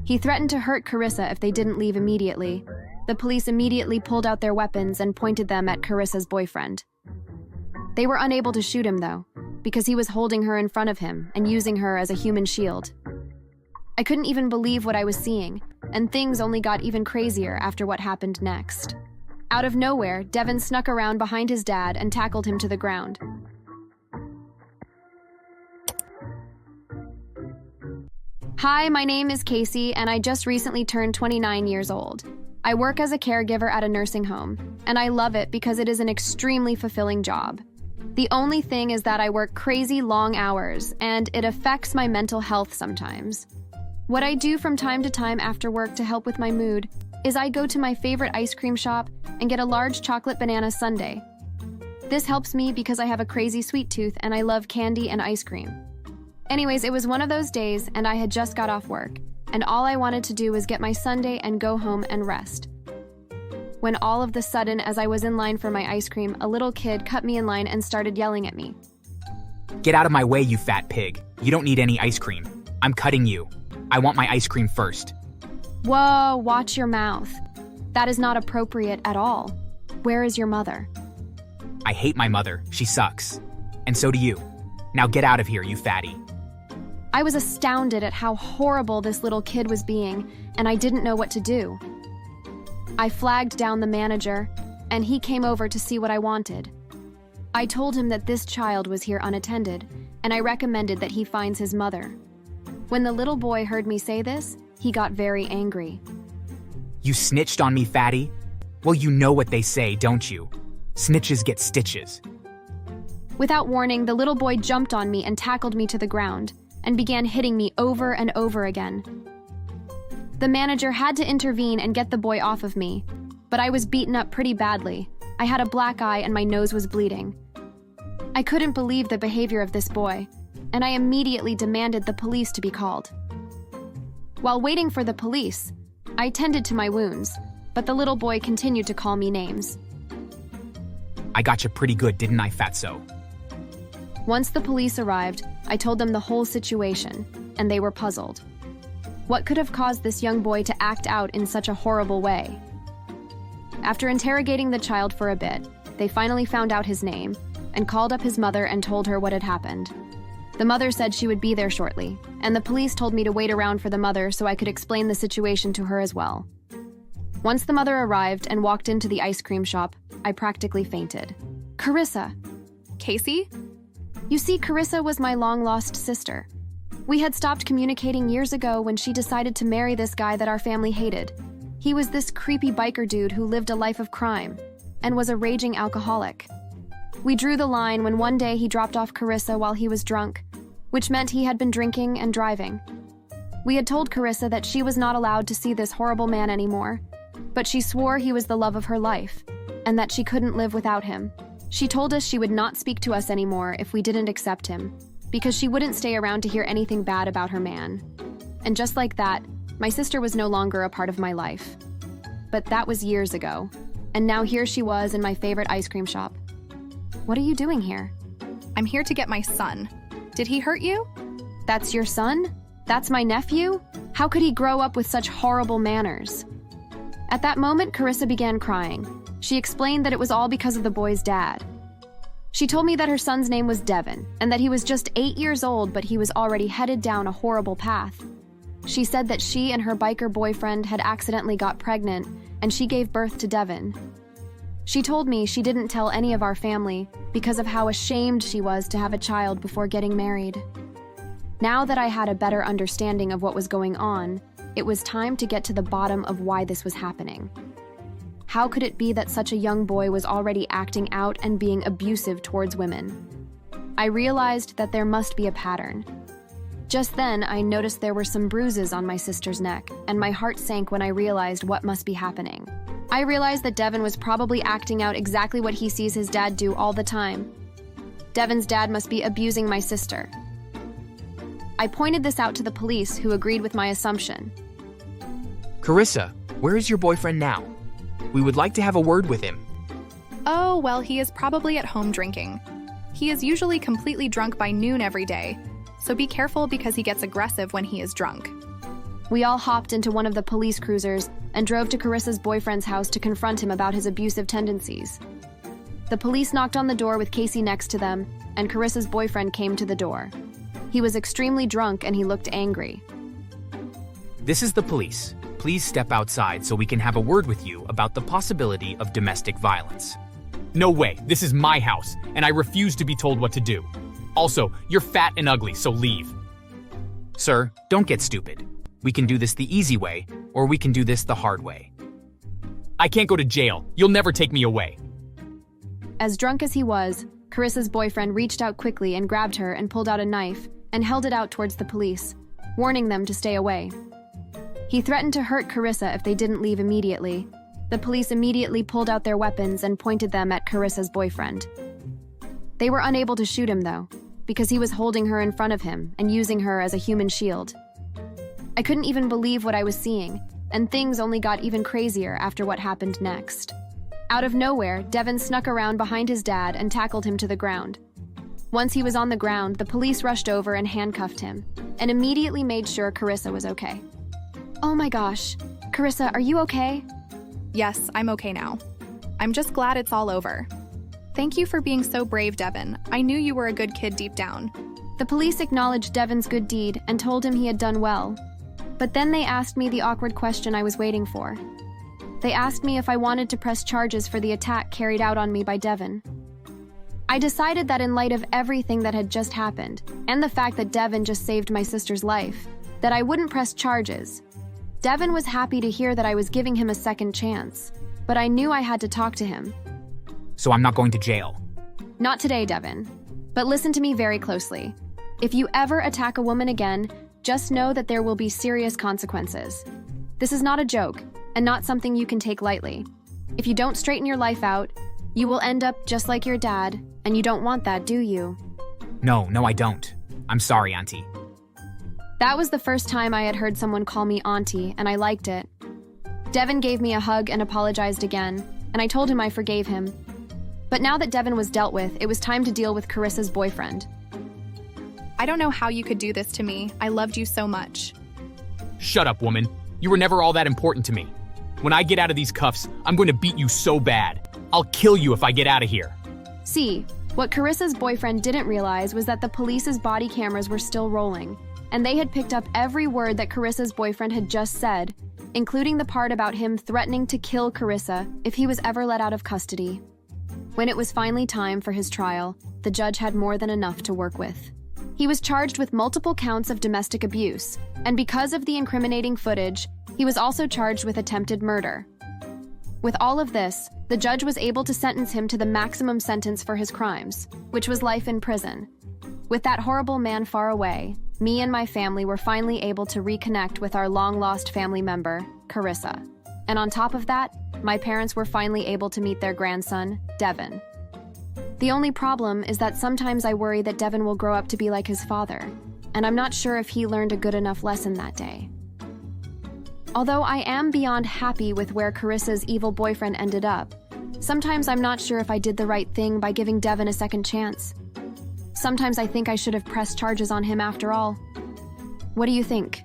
He threatened to hurt Carissa if they didn't leave immediately. The police immediately pulled out their weapons and pointed them at Carissa's boyfriend. They were unable to shoot him, though, because he was holding her in front of him and using her as a human shield. I couldn't even believe what I was seeing, and things only got even crazier after what happened next. Out of nowhere, Devin snuck around behind his dad and tackled him to the ground. Hi, my name is Casey, and I just recently turned 29 years old. I work as a caregiver at a nursing home, and I love it because it is an extremely fulfilling job. The only thing is that I work crazy long hours, and it affects my mental health sometimes. What I do from time to time after work to help with my mood is I go to my favorite ice cream shop and get a large chocolate banana sundae. This helps me because I have a crazy sweet tooth and I love candy and ice cream. Anyways, it was one of those days and I had just got off work, and all I wanted to do was get my sundae and go home and rest. When all of the sudden, as I was in line for my ice cream, a little kid cut me in line and started yelling at me. Get out of my way, you fat pig. You don't need any ice cream. I'm cutting you. I want my ice cream first. Whoa, watch your mouth. That is not appropriate at all. Where is your mother? I hate my mother. She sucks. And so do you. Now get out of here, you fatty. I was astounded at how horrible this little kid was being, and I didn't know what to do. I flagged down the manager, and he came over to see what I wanted. I told him that this child was here unattended, and I recommended that he finds his mother. When the little boy heard me say this, he got very angry. You snitched on me, fatty? Well, you know what they say, don't you? Snitches get stitches. Without warning, the little boy jumped on me and tackled me to the ground and began hitting me over and over again. The manager had to intervene and get the boy off of me, but I was beaten up pretty badly. I had a black eye and my nose was bleeding. I couldn't believe the behavior of this boy, and I immediately demanded the police to be called. While waiting for the police, I tended to my wounds, but the little boy continued to call me names. I got you pretty good, didn't I, fatso? Once the police arrived, I told them the whole situation, and they were puzzled. What could have caused this young boy to act out in such a horrible way? After interrogating the child for a bit, they finally found out his name and called up his mother and told her what had happened. The mother said she would be there shortly, and the police told me to wait around for the mother so I could explain the situation to her as well. Once the mother arrived and walked into the ice cream shop, I practically fainted. Carissa. Casey? You see, Carissa was my long-lost sister. We had stopped communicating years ago when she decided to marry this guy that our family hated. He was this creepy biker dude who lived a life of crime and was a raging alcoholic. We drew the line when one day he dropped off Carissa while he was drunk, which meant he had been drinking and driving. We had told Carissa that she was not allowed to see this horrible man anymore, but she swore he was the love of her life and that she couldn't live without him. She told us she would not speak to us anymore if we didn't accept him, because she wouldn't stay around to hear anything bad about her man. And just like that, my sister was no longer a part of my life. But that was years ago, and now here she was in my favorite ice cream shop. What are you doing here? I'm here to get my son. Did he hurt you? That's your son? That's my nephew? How could he grow up with such horrible manners? At that moment, Carissa began crying. She explained that it was all because of the boy's dad. She told me that her son's name was Devin, and that he was just 8 years old, but he was already headed down a horrible path. She said that she and her biker boyfriend had accidentally got pregnant, and she gave birth to Devin. She told me she didn't tell any of our family because of how ashamed she was to have a child before getting married. Now that I had a better understanding of what was going on, it was time to get to the bottom of why this was happening. How could it be that such a young boy was already acting out and being abusive towards women? I realized that there must be a pattern. Just then, I noticed there were some bruises on my sister's neck, and my heart sank when I realized what must be happening. I realized that Devin was probably acting out exactly what he sees his dad do all the time. Devin's dad must be abusing my sister. I pointed this out to the police, who agreed with my assumption. Carissa, where is your boyfriend now? We would like to have a word with him. Oh, well, he is probably at home drinking. He is usually completely drunk by noon every day, so be careful because he gets aggressive when he is drunk. We all hopped into one of the police cruisers and drove to Carissa's boyfriend's house to confront him about his abusive tendencies. The police knocked on the door with Casey next to them, and Carissa's boyfriend came to the door. He was extremely drunk and he looked angry. This is the police. Please step outside so we can have a word with you about the possibility of domestic violence. No way, this is my house, and I refuse to be told what to do. Also, you're fat and ugly, so leave. Sir, don't get stupid. We can do this the easy way, or we can do this the hard way. I can't go to jail. You'll never take me away. As drunk as he was, Carissa's boyfriend reached out quickly and grabbed her and pulled out a knife and held it out towards the police, warning them to stay away. He threatened to hurt Carissa if they didn't leave immediately. The police immediately pulled out their weapons and pointed them at Carissa's boyfriend. They were unable to shoot him, though, because he was holding her in front of him and using her as a human shield. I couldn't even believe what I was seeing, and things only got even crazier after what happened next. Out of nowhere, Devin snuck around behind his dad and tackled him to the ground. Once he was on the ground, the police rushed over and handcuffed him, and immediately made sure Carissa was okay. Oh my gosh. Carissa, are you okay? Yes, I'm okay now. I'm just glad it's all over. Thank you for being so brave, Devin. I knew you were a good kid deep down. The police acknowledged Devin's good deed and told him he had done well. But then they asked me the awkward question I was waiting for. They asked me if I wanted to press charges for the attack carried out on me by Devin. I decided that in light of everything that had just happened, and the fact that Devin just saved my sister's life, that I wouldn't press charges. Devin was happy to hear that I was giving him a second chance, but I knew I had to talk to him. So I'm not going to jail. Not today, Devin. But listen to me very closely. If you ever attack a woman again, just know that there will be serious consequences. This is not a joke, and not something you can take lightly. If you don't straighten your life out, you will end up just like your dad, and you don't want that, do you? No, I don't. I'm sorry, Auntie. That was the first time I had heard someone call me auntie, and I liked it. Devin gave me a hug and apologized again, and I told him I forgave him. But now that Devin was dealt with, it was time to deal with Carissa's boyfriend. I don't know how you could do this to me. I loved you so much. Shut up, woman. You were never all that important to me. When I get out of these cuffs, I'm going to beat you so bad. I'll kill you if I get out of here. See, what Carissa's boyfriend didn't realize was that the police's body cameras were still rolling, and they had picked up every word that Carissa's boyfriend had just said, including the part about him threatening to kill Carissa if he was ever let out of custody. When it was finally time for his trial, the judge had more than enough to work with. He was charged with multiple counts of domestic abuse, and because of the incriminating footage, he was also charged with attempted murder. With all of this, the judge was able to sentence him to the maximum sentence for his crimes, which was life in prison. With that horrible man far away, me and my family were finally able to reconnect with our long-lost family member, Carissa. And on top of that, my parents were finally able to meet their grandson, Devin. The only problem is that sometimes I worry that Devin will grow up to be like his father, and I'm not sure if he learned a good enough lesson that day. Although I am beyond happy with where Carissa's evil boyfriend ended up, sometimes I'm not sure if I did the right thing by giving Devin a second chance. Sometimes I think I should have pressed charges on him after all. What do you think?